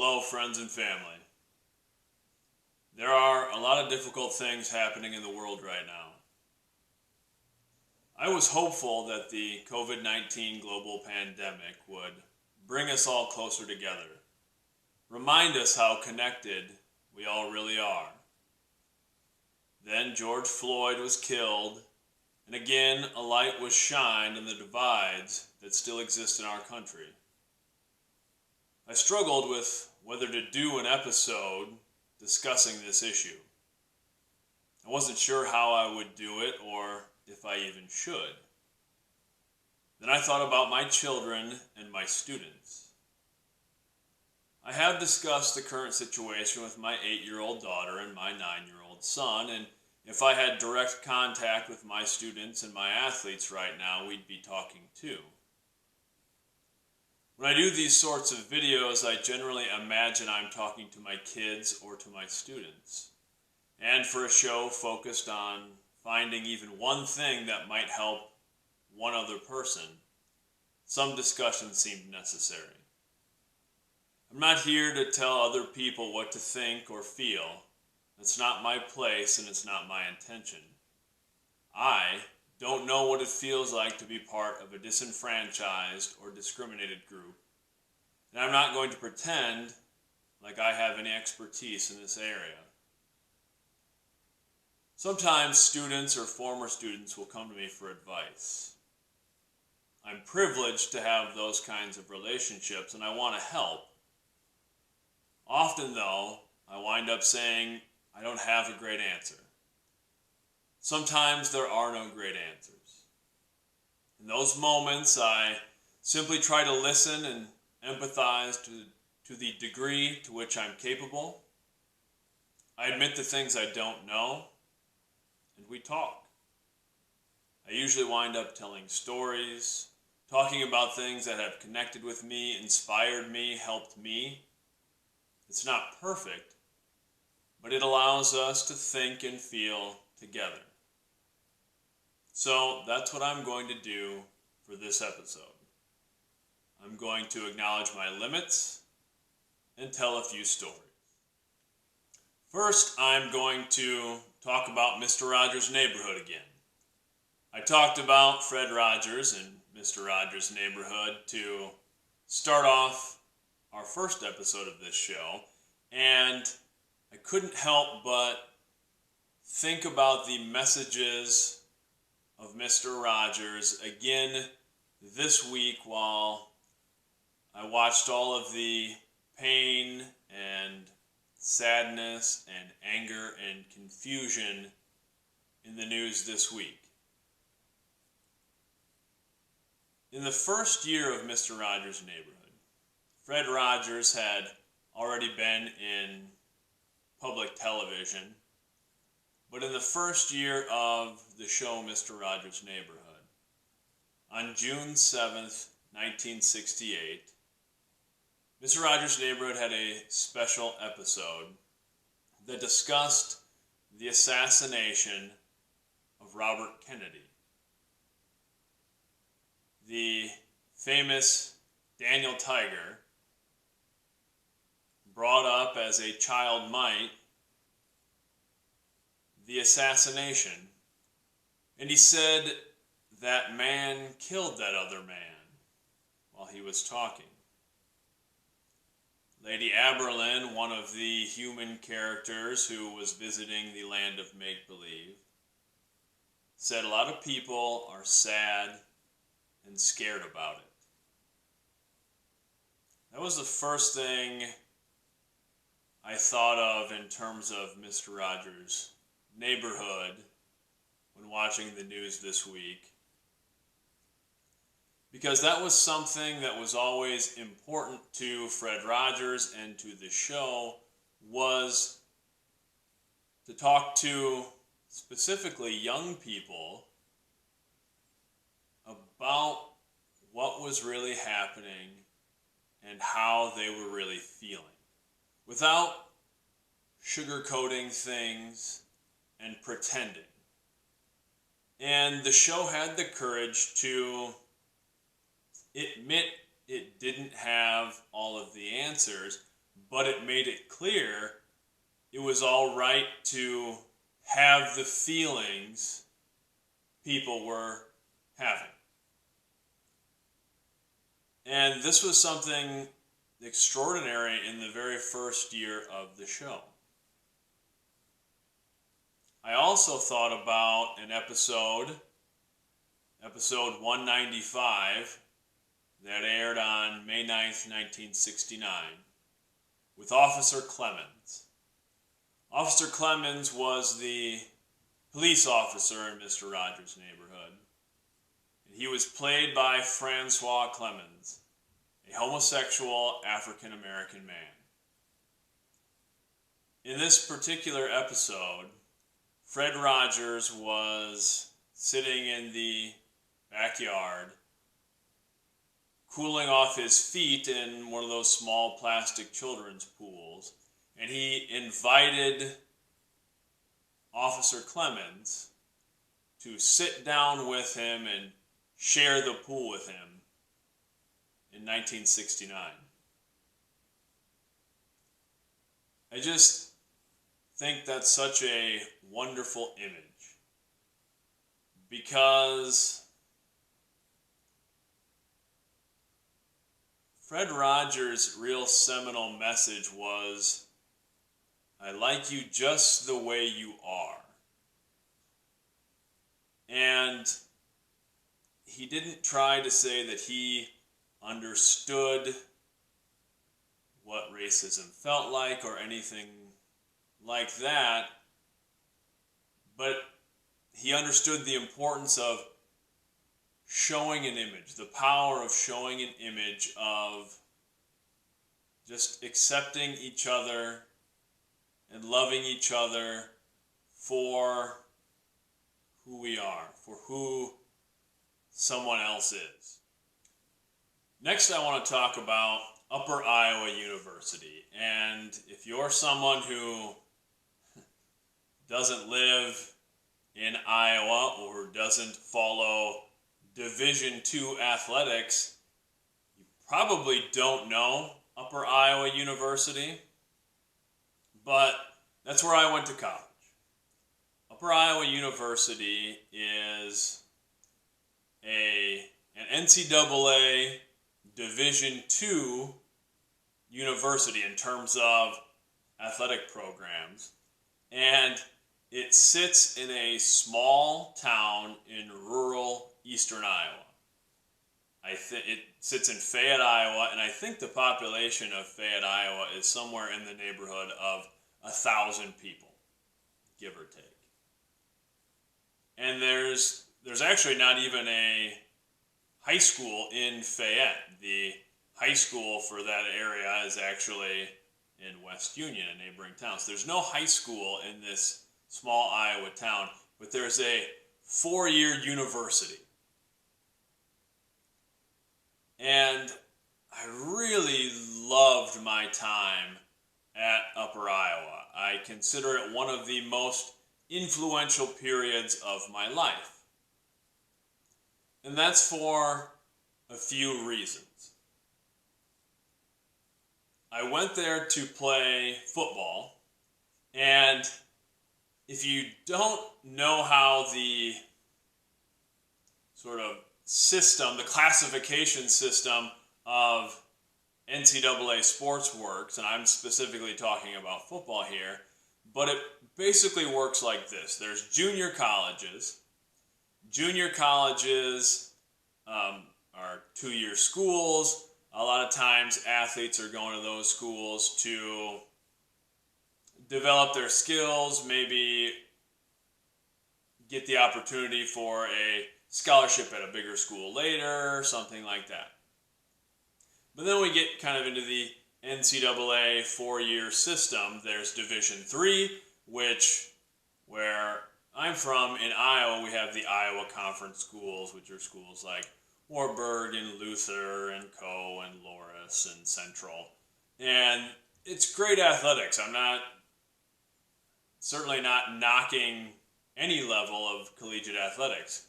Hello, friends and family. There are a lot of difficult things happening in the world right now. I was hopeful that the COVID-19 global pandemic would bring us all closer together, remind us how connected we all really are. Then George Floyd was killed, and again a light was shined on the divides that still exist in our country. I struggled with whether to do an episode discussing this issue. I wasn't sure how I would do it or if I even should. Then I thought about my children and my students. I have discussed the current situation with my 8-year-old daughter and my 9-year-old son, and if I had direct contact with my students and my athletes right now, we'd be talking too. When I do these sorts of videos, I generally imagine I'm talking to my kids or to my students. And for a show focused on finding even one thing that might help one other person, some discussion seemed necessary. I'm not here to tell other people what to think or feel. That's not my place and it's not my intention. I don't know what it feels like to be part of a disenfranchised or discriminated group, and I'm not going to pretend like I have any expertise in this area. Sometimes students or former students will come to me for advice. I'm privileged to have those kinds of relationships and I want to help. Often though, I wind up saying I don't have a great answer. Sometimes there are no great answers. In those moments, I simply try to listen and empathize to the degree to which I'm capable. I admit the things I don't know, and we talk. I usually wind up telling stories, talking about things that have connected with me, inspired me, helped me. It's not perfect, but it allows us to think and feel together. So that's what I'm going to do for this episode. I'm going to acknowledge my limits and tell a few stories. First, I'm going to talk about Mr. Rogers' Neighborhood again. I talked about Fred Rogers and Mr. Rogers' Neighborhood to start off our first episode of this show, and I couldn't help but think about the messages of Mr. Rogers again this week while I watched all of the pain and sadness and anger and confusion in the news this week. In the first year of Mr. Rogers' Neighborhood, Fred Rogers had already been in public television, but in the first year of the show Mr. Rogers' Neighborhood, on June 7th, 1968, Mr. Rogers' Neighborhood had a special episode that discussed the assassination of Robert Kennedy. The famous Daniel Tiger brought up as a child might the assassination, and he said that man killed that other man while he was talking. Lady Aberlin, one of the human characters who was visiting the land of make-believe, said a lot of people are sad and scared about it. That was the first thing I thought of in terms of Mr. Rogers' Neighborhood when watching the news this week, because that was something that was always important to Fred Rogers and to the show, was to talk to specifically young people about what was really happening and how they were really feeling, without sugarcoating things and pretending. And the show had the courage to admit it didn't have all of the answers, but it made it clear it was all right to have the feelings people were having. And this was something extraordinary in the very first year of the show. I also thought about an episode 195, that aired on May 9th, 1969, with Officer Clemens. Officer Clemens was the police officer in Mr. Rogers' Neighborhood. And he was played by Francois Clemens, a homosexual African-American man. In this particular episode, Fred Rogers was sitting in the backyard, cooling off his feet in one of those small plastic children's pools, and he invited Officer Clemens to sit down with him and share the pool with him in 1969. I just think that's such a wonderful image, because Fred Rogers' real seminal message was, I like you just the way you are. And he didn't try to say that he understood what racism felt like or anything like that, but he understood the importance of showing an image, the power of showing an image of just accepting each other and loving each other for who we are, for who someone else is. Next, I want to talk about Upper Iowa University. And if you're someone who doesn't live in Iowa or doesn't follow Division II athletics, you probably don't know Upper Iowa University, but that's where I went to college. Upper Iowa University is an NCAA Division II university in terms of athletic programs, and it sits in a small town in rural eastern Iowa. It sits in Fayette, Iowa, and I think the population of Fayette, Iowa is somewhere in the neighborhood of 1,000 people, give or take. And there's actually not even a high school in Fayette. The high school for that area is actually in West Union, a neighboring town. So there's no high school in this small Iowa town, but there's a 4-year university. And I really loved my time at Upper Iowa. I consider it one of the most influential periods of my life. And that's for a few reasons. I went there to play football, and if you don't know how the sort of system, the classification system of NCAA sports works, and I'm specifically talking about football here, but it basically works like this. There's junior colleges. Junior colleges are 2-year schools. A lot of times athletes are going to those schools to develop their skills, maybe get the opportunity for a scholarship at a bigger school later, something like that. But then we get kind of into the NCAA 4-year system. There's Division III, where I'm from, in Iowa, we have the Iowa Conference schools, which are schools like Wartburg and Luther and Coe and Loris and Central. And it's great athletics. I'm certainly not knocking any level of collegiate athletics.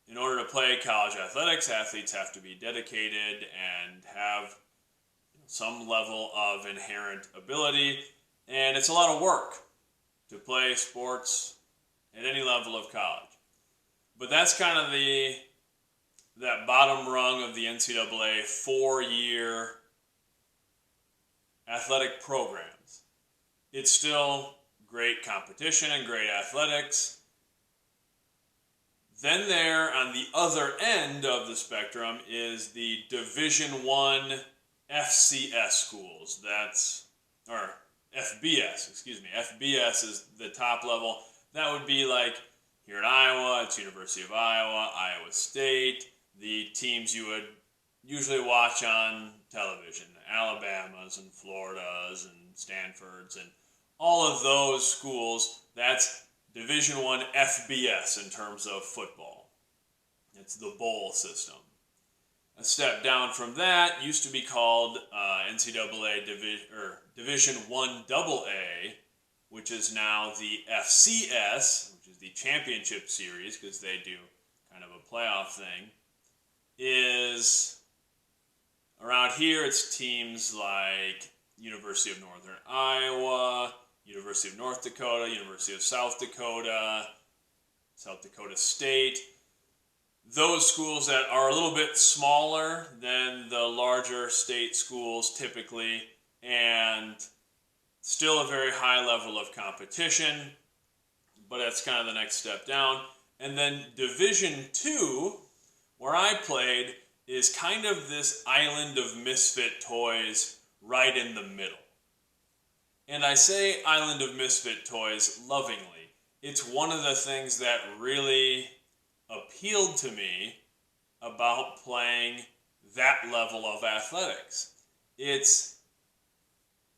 In order to play college athletics, athletes have to be dedicated and have some level of inherent ability, and it's a lot of work to play sports at any level of college. But that's kind of that bottom rung of the NCAA 4-year athletic programs. It's still great competition and great athletics. Then there, on the other end of the spectrum, is the Division I FCS schools. Or FBS, excuse me. FBS is the top level. That would be like here in Iowa, it's University of Iowa, Iowa State, the teams you would usually watch on television, Alabamas and Floridas and Stanfords and all of those schools. That's Division I FBS in terms of football. It's the bowl system. A step down from that used to be called NCAA Division I AA, which is now the FCS, which is the championship series because they do kind of a playoff thing. Is around here it's teams like University of Northern Iowa, University of North Dakota, University of South Dakota, South Dakota State. Those schools that are a little bit smaller than the larger state schools typically, and still a very high level of competition, but that's kind of the next step down. And then Division II, where I played, is kind of this island of misfit toys right in the middle. And I say island of misfit toys lovingly. It's one of the things that really appealed to me about playing that level of athletics. It's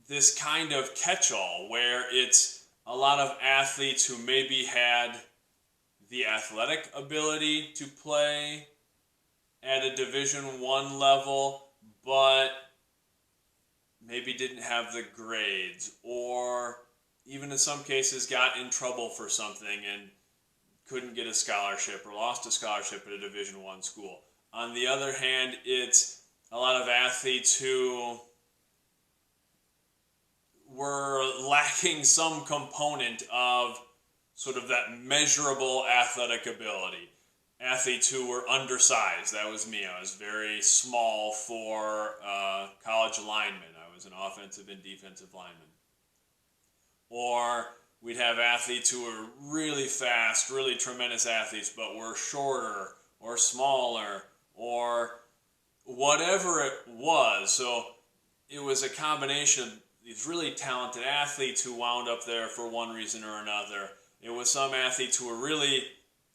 this kind of catch-all where it's a lot of athletes who maybe had the athletic ability to play at a Division I level, but maybe didn't have the grades, or even in some cases got in trouble for something and couldn't get a scholarship or lost a scholarship at a Division I school. On the other hand, it's a lot of athletes who were lacking some component of sort of that measurable athletic ability. Athletes who were undersized. That was me. I was very small for college linemen. I was an offensive and defensive lineman. Or we'd have athletes who were really fast, really tremendous athletes, but were shorter or smaller or whatever it was. So it was a combination of these really talented athletes who wound up there for one reason or another. It was some athletes who were really,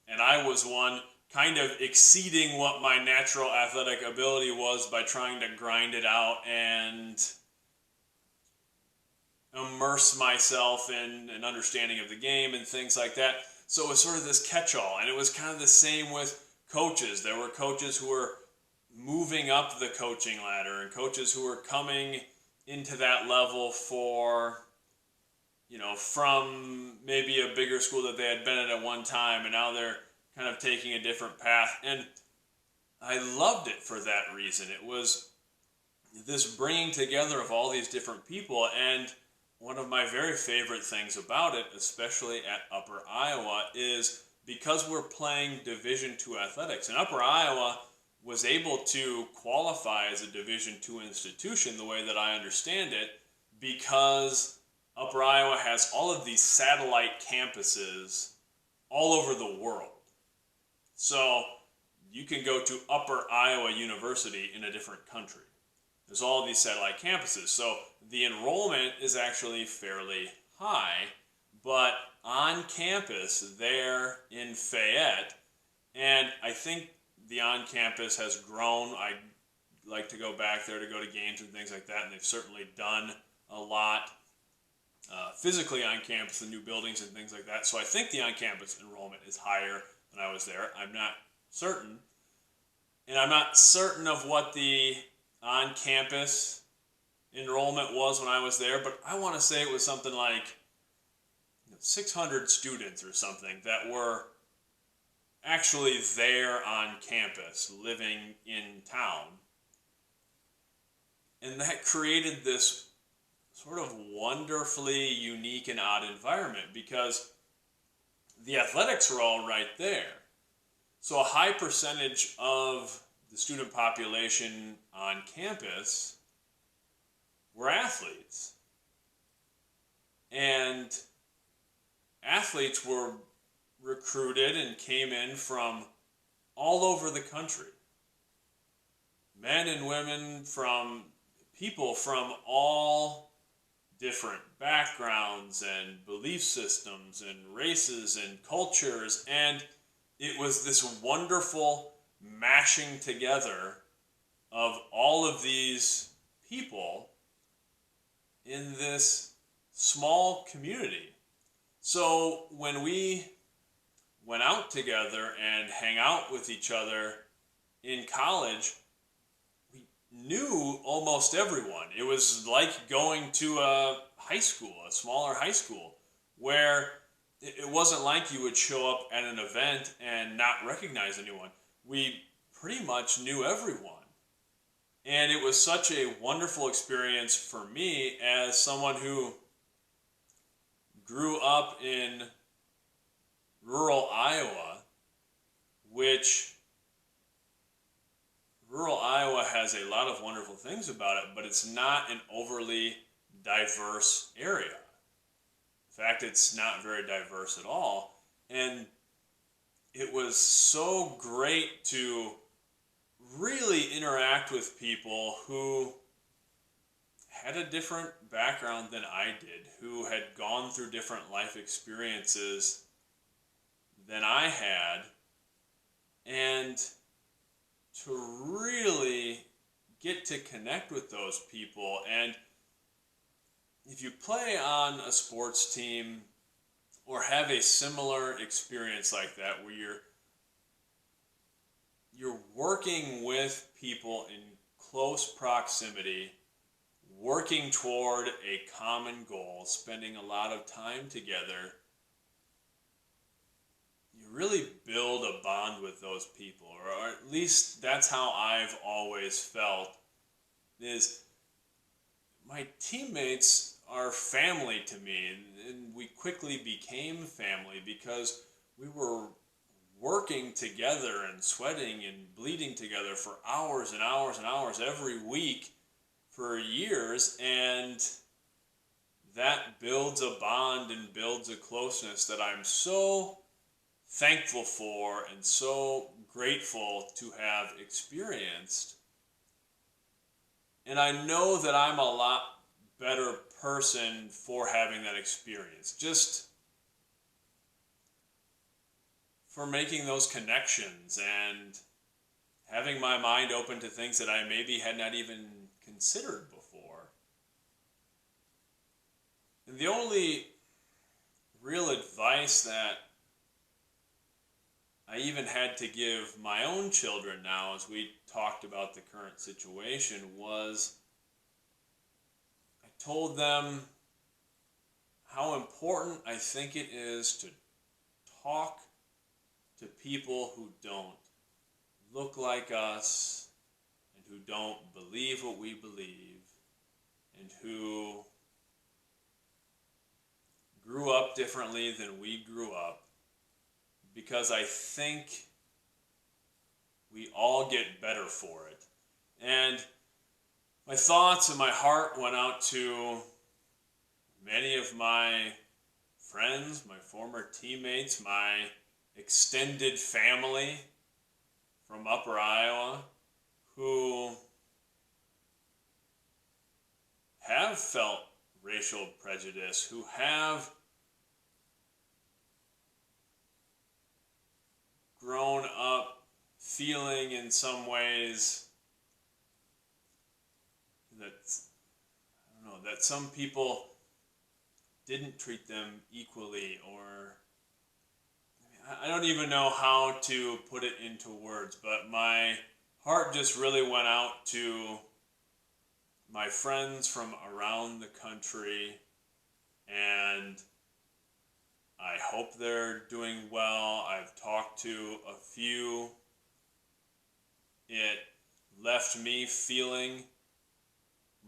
and I was one, kind of exceeding what my natural athletic ability was by trying to grind it out and immerse myself in an understanding of the game and things like that. So it was sort of this catch-all, and it was kind of the same with coaches. There were coaches who were moving up the coaching ladder and coaches who were coming into that level for, from maybe a bigger school that they had been at one time, and now they're kind of taking a different path. And I loved it for that reason. It was this bringing together of all these different people, and one of my very favorite things about it, especially at Upper Iowa, is because we're playing Division II athletics, and Upper Iowa was able to qualify as a Division II institution the way that I understand it, because Upper Iowa has all of these satellite campuses all over the world. So you can go to Upper Iowa University in a different country. There's all these satellite campuses. So the enrollment is actually fairly high, but on campus there in Fayette, and I think the on-campus has grown. I like to go back there to go to games and things like that, and they've certainly done a lot physically on campus, the new buildings and things like that. So I think the on-campus enrollment is higher when I was there. I'm not certain. And I'm not certain of what the on-campus enrollment was when I was there, but I want to say it was something like 600 students or something that were actually there on campus, living in town. And And that created this sort of wonderfully unique and odd environment because the athletics were all right there. So a high percentage of the student population on campus were athletes. And athletes were recruited and came in from all over the country. Men and women from people from all different backgrounds and belief systems and races and cultures, and it was this wonderful mashing together of all of these people in this small community. So when we went out together and hang out with each other in college, we knew almost everyone. It was like going to a high school, a smaller high school, where it wasn't like you would show up at an event and not recognize anyone. We pretty much knew everyone. And it was such a wonderful experience for me as someone who grew up in rural Iowa, which rural Iowa has a lot of wonderful things about it, but it's not an overly diverse area. In fact, it's not very diverse at all. And it was so great to really interact with people who had a different background than I did, who had gone through different life experiences than I had, and to really get to connect with those people. And if you play on a sports team or have a similar experience like that where you're working with people in close proximity, working toward a common goal, spending a lot of time together, you really build a bond with those people, or at least that's how I've always felt, is my teammates are family to me, and we quickly became family because we were working together and sweating and bleeding together for hours and hours and hours every week for years, and that builds a bond and builds a closeness that I'm so thankful for and so grateful to have experienced. And I know that I'm a lot better person for having that experience, just for making those connections and having my mind open to things that I maybe had not even considered before. And the only real advice that I even had to give my own children now, as we talked about the current situation, was I told them how important I think it is to talk to people who don't look like us and who don't believe what we believe and who grew up differently than we grew up, because I think we all get better for it. And my thoughts and my heart went out to many of my friends, my former teammates, my extended family from Upper Iowa who have felt racial prejudice, who have grown up feeling in some ways that, I don't know, that some people didn't treat them equally, or I don't even know how to put it into words, but my heart just really went out to my friends from around the country, and I hope they're doing well. I've talked to a few. It left me feeling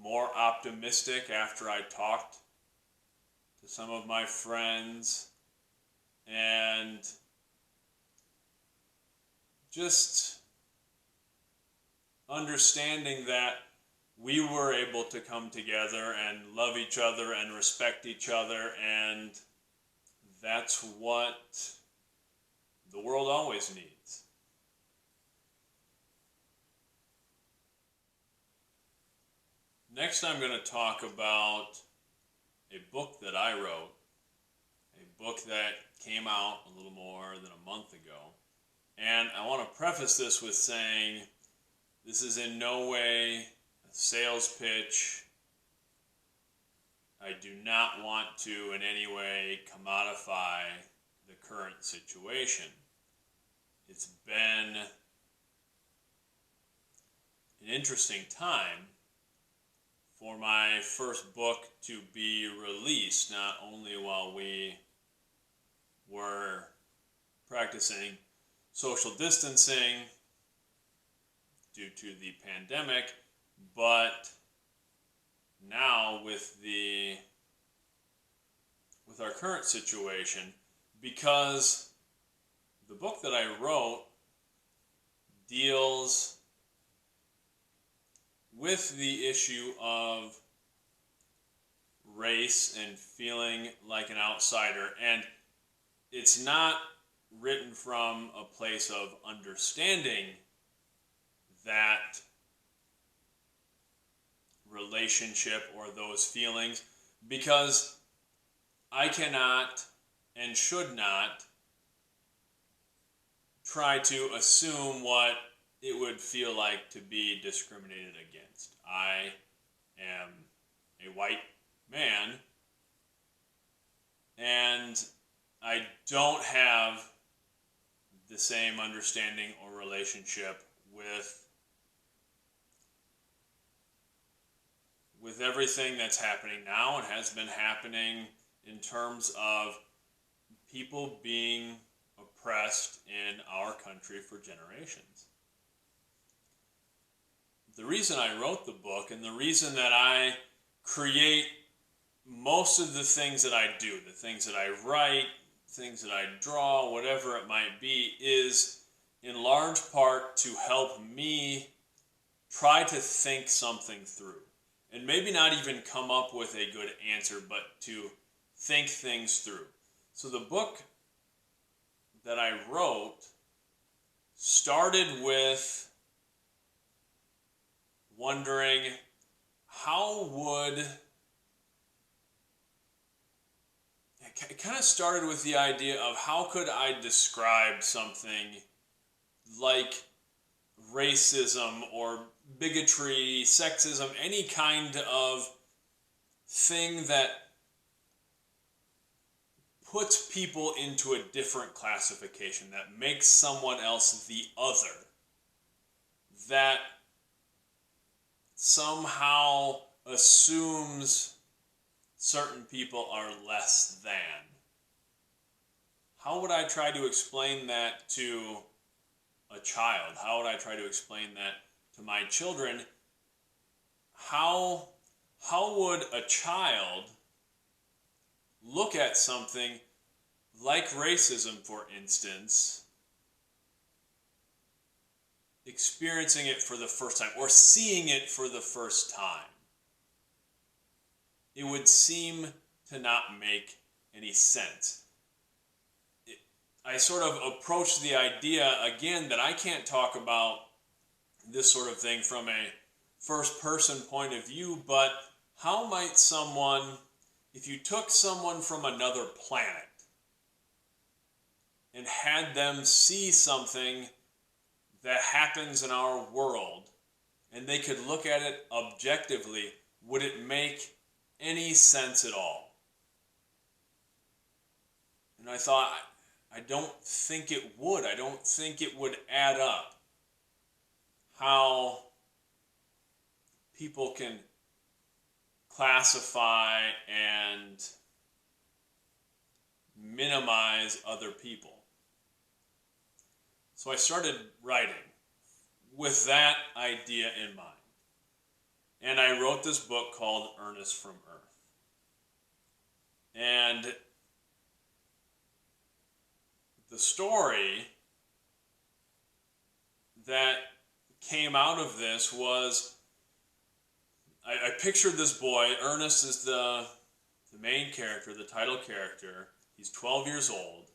more optimistic after I talked to some of my friends, and just understanding that we were able to come together and love each other and respect each other, and that's what the world always needs. Next, I'm going to talk about a book that I wrote, a book that came out a little more than a month ago. And I want to preface this with saying this is in no way a sales pitch. I do not want to in any way commodify the current situation. It's been an interesting time for my first book to be released, not only while we were practicing social distancing due to the pandemic, but now with our current situation, because the book that I wrote deals with the issue of race and feeling like an outsider. And it's not written from a place of understanding that relationship or those feelings, because I cannot and should not try to assume what it would feel like to be discriminated against. I am a white man, and I don't have the same understanding or relationship with everything that's happening now and has been happening in terms of people being oppressed in our country for generations. The reason I wrote the book, and the reason that I create most of the things that I do, the things that I write, things that I draw, whatever it might be, is in large part to help me try to think something through. And maybe not even come up with a good answer, but to think things through. So the book that I wrote started with wondering it kind of started with the idea of how could I describe something like racism or bigotry, sexism, any kind of thing that puts people into a different classification, that makes someone else the other, that somehow assumes certain people are less than. How would I try to explain that to a child? How would I try to explain that to my children? How would a child look at something like racism, for instance, experiencing it for the first time or seeing it for the first time? It would seem to not make any sense. I sort of approached the idea again that I can't talk about this sort of thing from a first person point of view, but how might someone, if you took someone from another planet and had them see something that happens in our world and they could look at it objectively, would it make any sense at all? And I thought, I don't think it would. I don't think it would add up how people can classify and minimize other people. So I started writing with that idea in mind. and I wrote this book called Ernest from Earth. And the story that came out of this was, I pictured this boy. Ernest is the main character, the title character. He's 12 years old,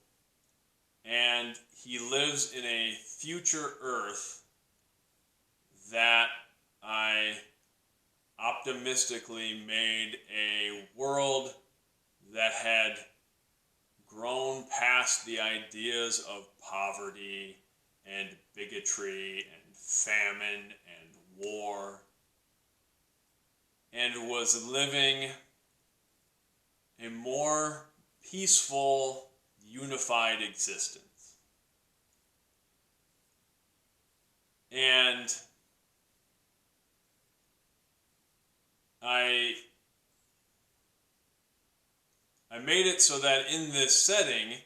and he lives in a future Earth that I optimistically made a world that had grown past the ideas of poverty and bigotry and famine and war, and was living a more peaceful, unified existence. And I made it so that in this setting,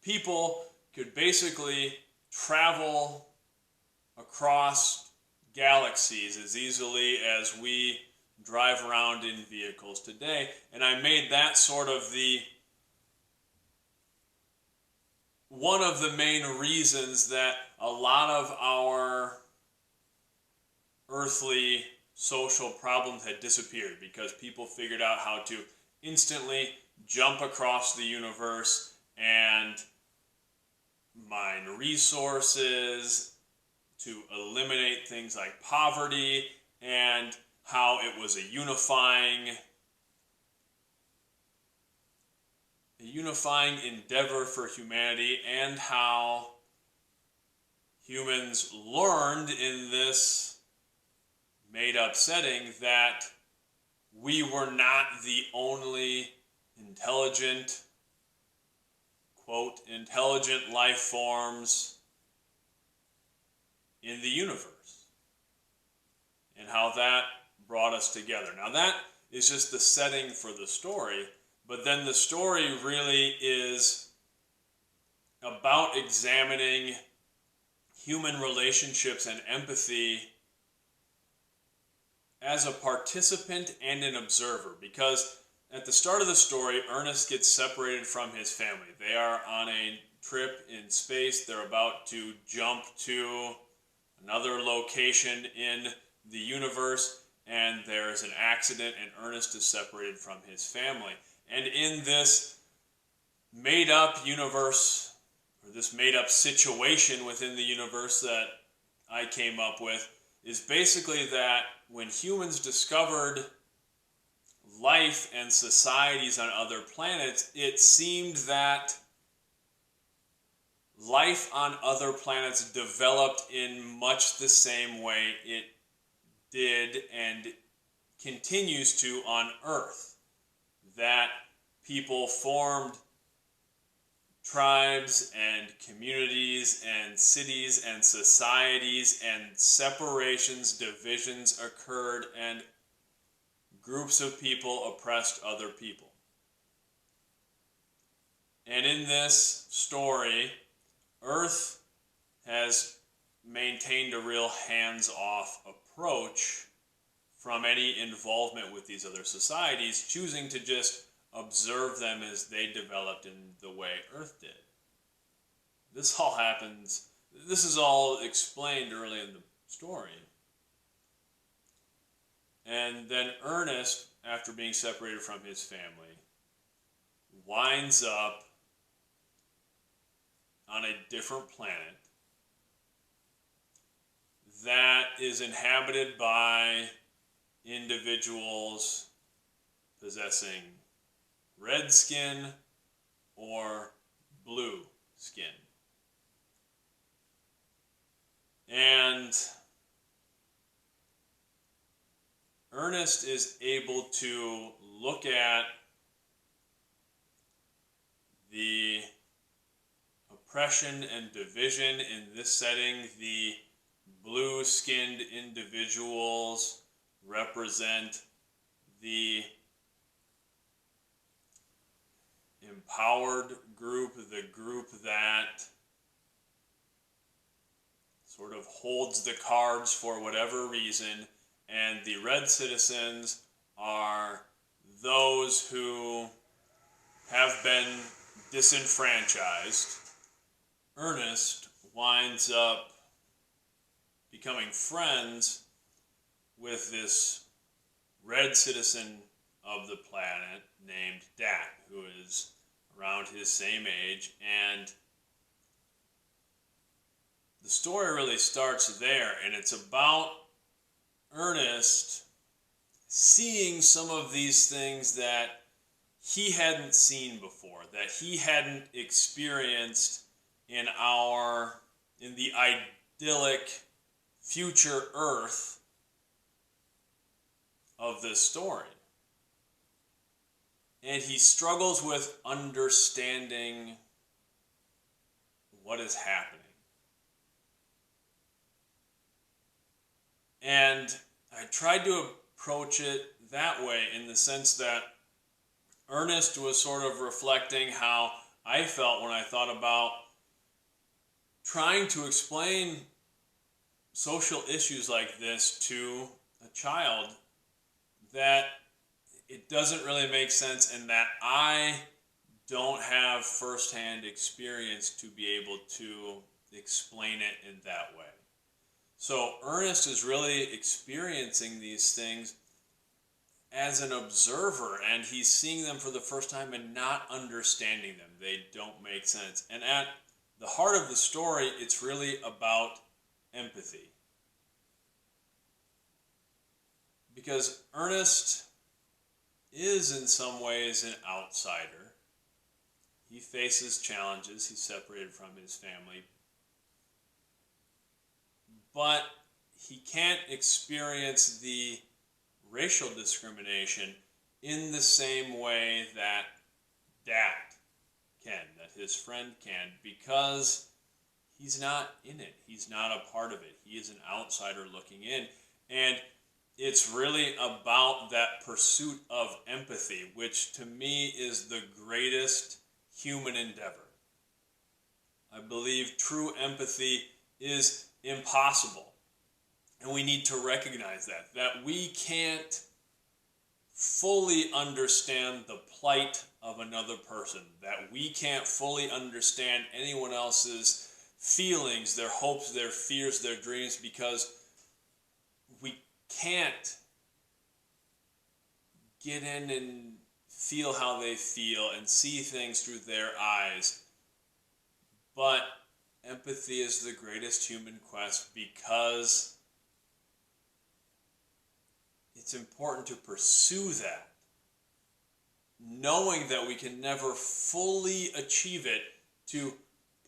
people could basically travel across galaxies as easily as we drive around in vehicles today. And I made that sort of one of the main reasons that a lot of our earthly social problems had disappeared, because people figured out how to instantly jump across the universe and mine resources to eliminate things like poverty, and how it was a unifying endeavor for humanity, and how humans learned in this made-up setting that we were not the only intelligent, quote, intelligent life forms in the universe, and how that brought us together. Now that is just the setting for the story, but then the story really is about examining human relationships and empathy as a participant and an observer. Because at the start of the story, Ernest gets separated from his family. They are on a trip in space. They're about to jump to another location in the universe, and there's an accident, and Ernest is separated from his family. And in this made-up universe, or this made-up situation within the universe that I came up with, is basically that when humans discovered life and societies on other planets, it seemed that life on other planets developed in much the same way it did and continues to on Earth. That people formed tribes and communities and cities and societies, and separations, divisions occurred, and groups of people oppressed other people. And in this story, Earth has maintained a real hands-off approach from any involvement with these other societies, choosing to just observe them as they developed in the way Earth did. This all happens, this is all explained early in the story. And then Ernest, after being separated from his family, winds up on a different planet that is inhabited by individuals possessing red skin or blue skin. And Ernest is able to look at the oppression and division in this setting. The blue-skinned individuals represent the empowered group, the group that sort of holds the cards for whatever reason, and the red citizens are those who have been disenfranchised. Ernest winds up becoming friends with this red citizen of the planet named Dak, who is around his same age, and the story really starts there, and it's about Ernest seeing some of these things that he hadn't seen before, that he hadn't experienced in the idyllic future Earth of this story. And he struggles with understanding what is happening. And I tried to approach it that way, in the sense that Ernest was sort of reflecting how I felt when I thought about trying to explain social issues like this to a child, that it doesn't really make sense, and that I don't have firsthand experience to be able to explain it in that way. So Ernest is really experiencing these things as an observer, and he's seeing them for the first time and not understanding them. They don't make sense. And at the heart of the story, it's really about empathy. Because Ernest is in some ways an outsider. He faces challenges. He's separated from his family. But he can't experience the racial discrimination in the same way that Dak can, that his friend can, because he's not in it. He's not a part of it. He is an outsider looking in. And it's really about that pursuit of empathy, which to me is the greatest human endeavor. I believe true empathy is impossible. And we need to recognize that we can't fully understand the plight of another person, that we can't fully understand anyone else's feelings, their hopes, their fears, their dreams, because we can't get in and feel how they feel and see things through their eyes. But empathy is the greatest human quest, because it's important to pursue that, knowing that we can never fully achieve it, to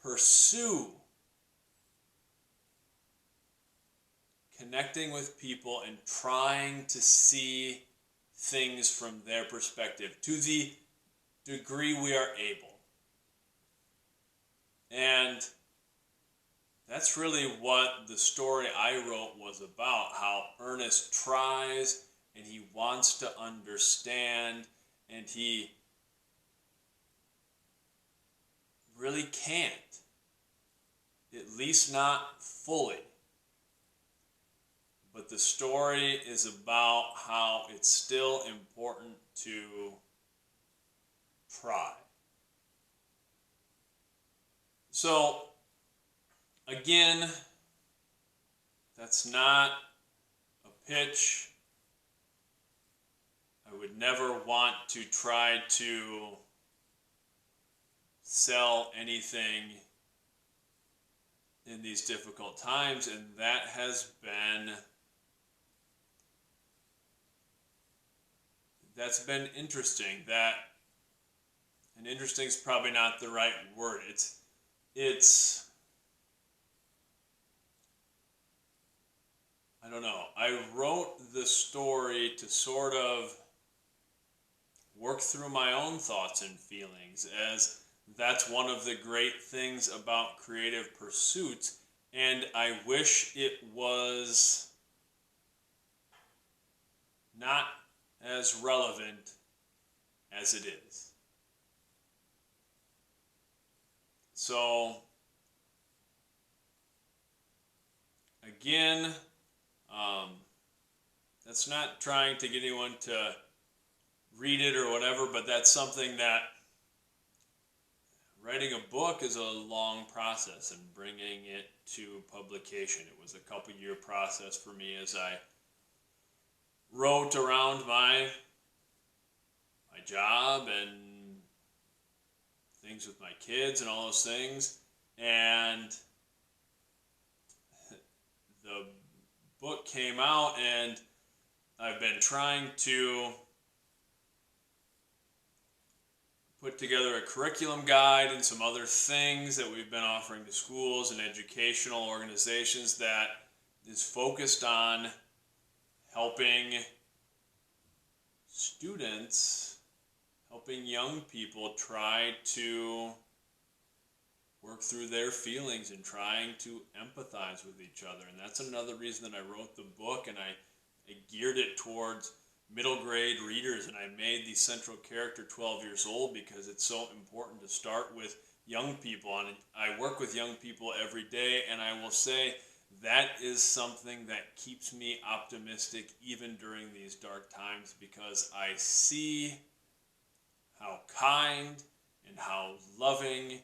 pursue connecting with people and trying to see things from their perspective to the degree we are able. And that's really what the story I wrote was about, how Ernest tries and he wants to understand, and he really can't, at least not fully. But the story is about how it's still important to try. So, again, that's not a pitch. I would never want to try to sell anything in these difficult times, and that's been interesting. And interesting is probably not the right word. It's I don't know. I wrote the story to sort of work through my own thoughts and feelings, as that's one of the great things about creative pursuits, and I wish it was not as relevant as it is. So, again, That's not trying to get anyone to read it or whatever, but that's something that writing a book is a long process, and bringing it to publication, it was a couple-year process for me as I wrote around my job and things with my kids and all those things. And the book came out, and I've been trying to put together a curriculum guide and some other things that we've been offering to schools and educational organizations that is focused on helping students, helping young people try to work through their feelings and trying to empathize with each other. And that's another reason that I wrote the book, and I geared it towards middle grade readers, and I made the central character 12 years old because it's so important to start with young people. And I work with young people every day, and I will say that is something that keeps me optimistic even during these dark times, because I see how kind and how loving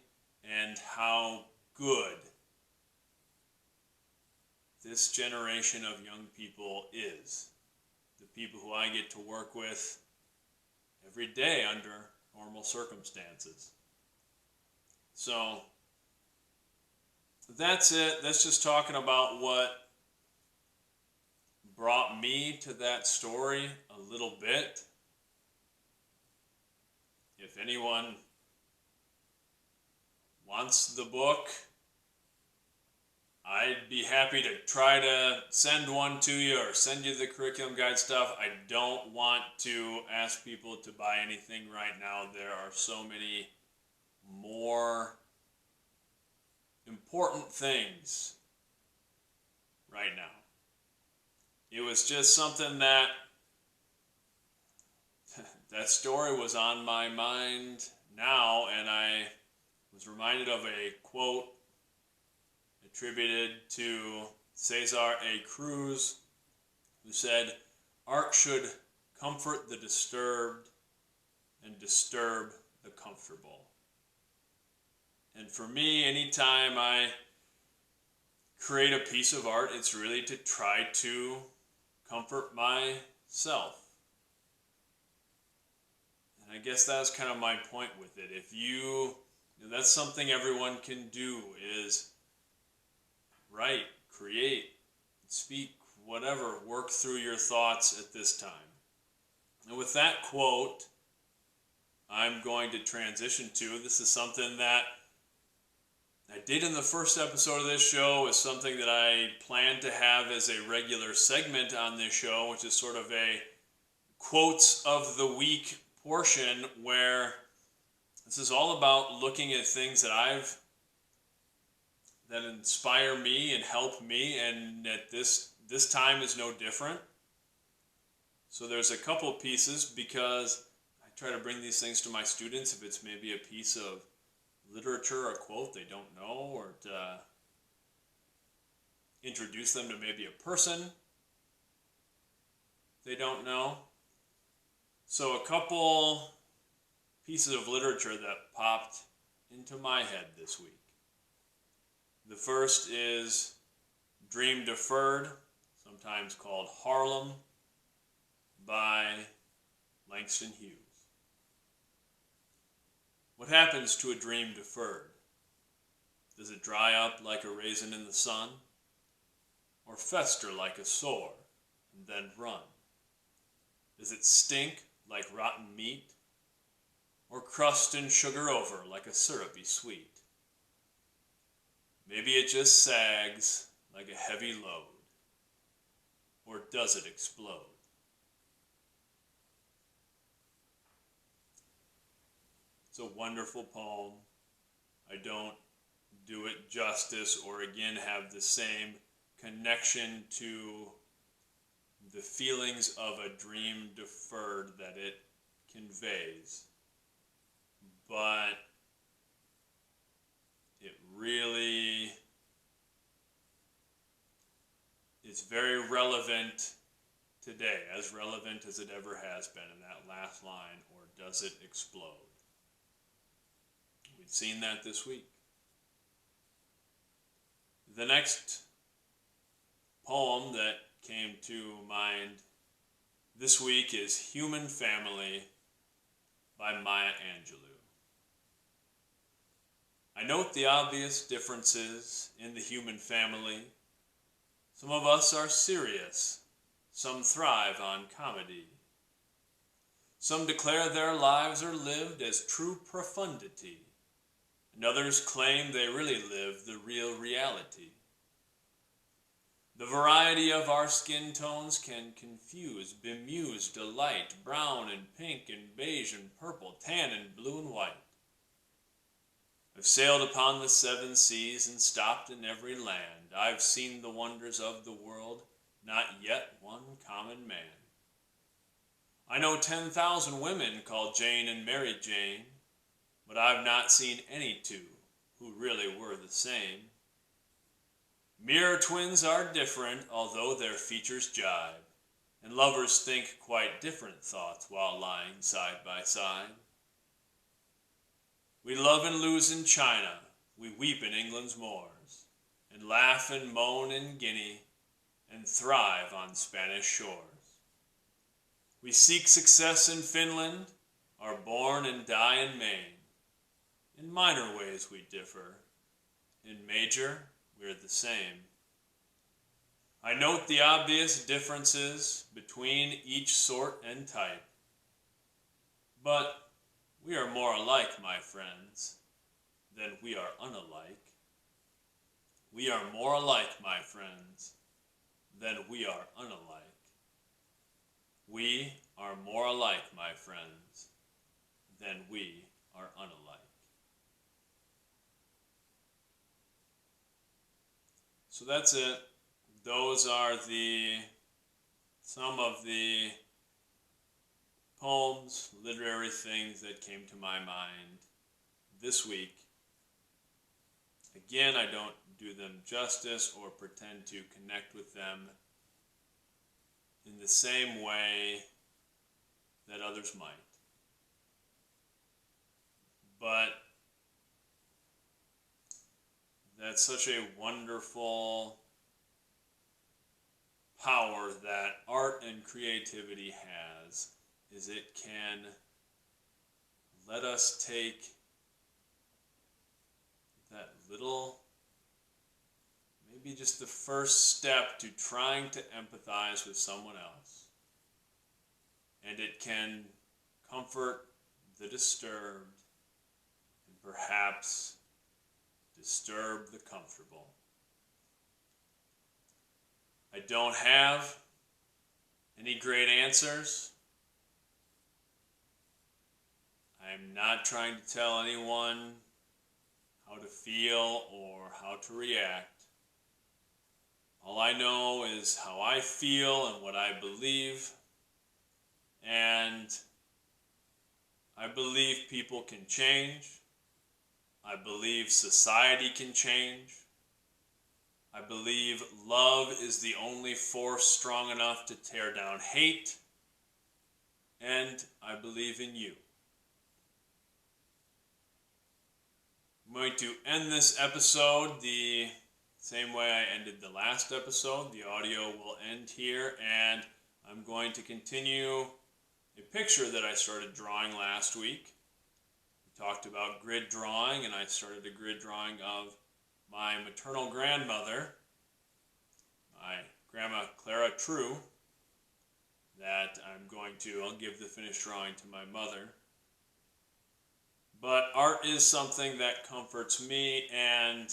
and how good this generation of young people is. The people who I get to work with every day under normal circumstances. So that's it. That's just talking about what brought me to that story a little bit. If anyone wants the book, I'd be happy to try to send one to you or send you the curriculum guide stuff. I don't want to ask people to buy anything right now. There are so many more important things right now. It was just something that that story was on my mind now, and I was reminded of a quote attributed to Cesar A. Cruz, who said, "Art should comfort the disturbed and disturb the comfortable." And for me, anytime I create a piece of art, it's really to try to comfort myself. And I guess that's kind of my point with it. If that's something everyone can do, is write, create, speak, whatever, work through your thoughts at this time. And with that quote, I'm going to transition to, this is something that I did in the first episode of this show. Is something that I plan to have as a regular segment on this show, which is sort of a quotes of the week portion, where this is all about looking at things that inspire me and help me, and that this time is no different. So there's a couple pieces, because I try to bring these things to my students, if it's maybe a piece of literature or a quote they don't know, or to introduce them to maybe a person they don't know. So a couple pieces of literature that popped into my head this week. The first is Dream Deferred, sometimes called Harlem, by Langston Hughes. What happens to a dream deferred? Does it dry up like a raisin in the sun? Or fester like a sore and then run? Does it stink like rotten meat? Or crust and sugar over like a syrupy sweet? Maybe it just sags like a heavy load. Or does it explode? It's a wonderful poem. I don't do it justice, or again have the same connection to the feelings of a dream deferred that it conveys. But it really is very relevant today, as relevant as it ever has been in that last line, or does it explode? We've seen that this week. The next poem that came to mind this week is Human Family by Maya Angelou. I note the obvious differences in the human family. Some of us are serious. Some thrive on comedy. Some declare their lives are lived as true profundity, and others claim they really live the real reality. The variety of our skin tones can confuse, bemuse, delight, brown and pink and beige and purple, tan and blue and white. I've sailed upon the 7 seas and stopped in every land. I've seen the wonders of the world, not yet one common man. I know 10,000 women called Jane and Mary Jane, but I've not seen any two who really were the same. Mirror twins are different, although their features jibe, and lovers think quite different thoughts while lying side by side. We love and lose in China, we weep in England's moors, and laugh and moan in Guinea, and thrive on Spanish shores. We seek success in Finland, are born and die in Maine. In minor ways we differ, in major we're the same. I note the obvious differences between each sort and type, but we are more alike, my friends, than we are unalike. We are more alike, my friends, than we are unalike. We are more alike, my friends, than we are unalike. So that's it. Those are some of the poems, literary things that came to my mind this week. Again, I don't do them justice or pretend to connect with them in the same way that others might. But that's such a wonderful power that art and creativity has, is it can let us take that little, maybe just the first step to trying to empathize with someone else. And it can comfort the disturbed and perhaps disturb the comfortable. I don't have any great answers. I'm not trying to tell anyone how to feel or how to react. All I know is how I feel and what I believe. And I believe people can change. I believe society can change. I believe love is the only force strong enough to tear down hate. And I believe in you. I'm going to end this episode the same way I ended the last episode. The audio will end here, and I'm going to continue a picture that I started drawing last week. We talked about grid drawing, and I started a grid drawing of my maternal grandmother, my Grandma Clara True, that I'll give the finished drawing to my mother. But art is something that comforts me, and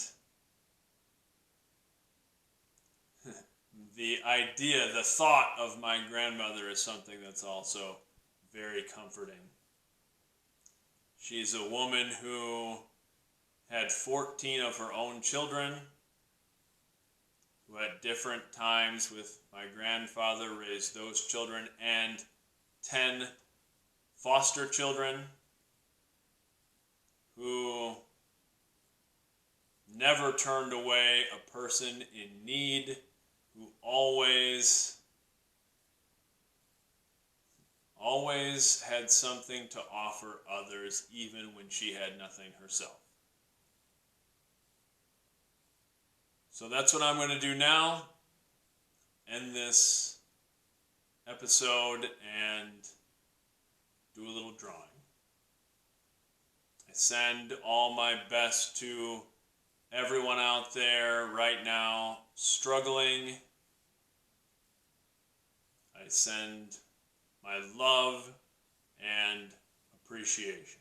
the thought of my grandmother is something that's also very comforting. She's a woman who had 14 of her own children, who at different times with my grandfather raised those children, and 10 foster children, who never turned away a person in need, who always always had something to offer others, even when she had nothing herself. So that's what I'm going to do now. End this episode and do a little drawing. I send all my best to everyone out there right now struggling. I send my love and appreciation.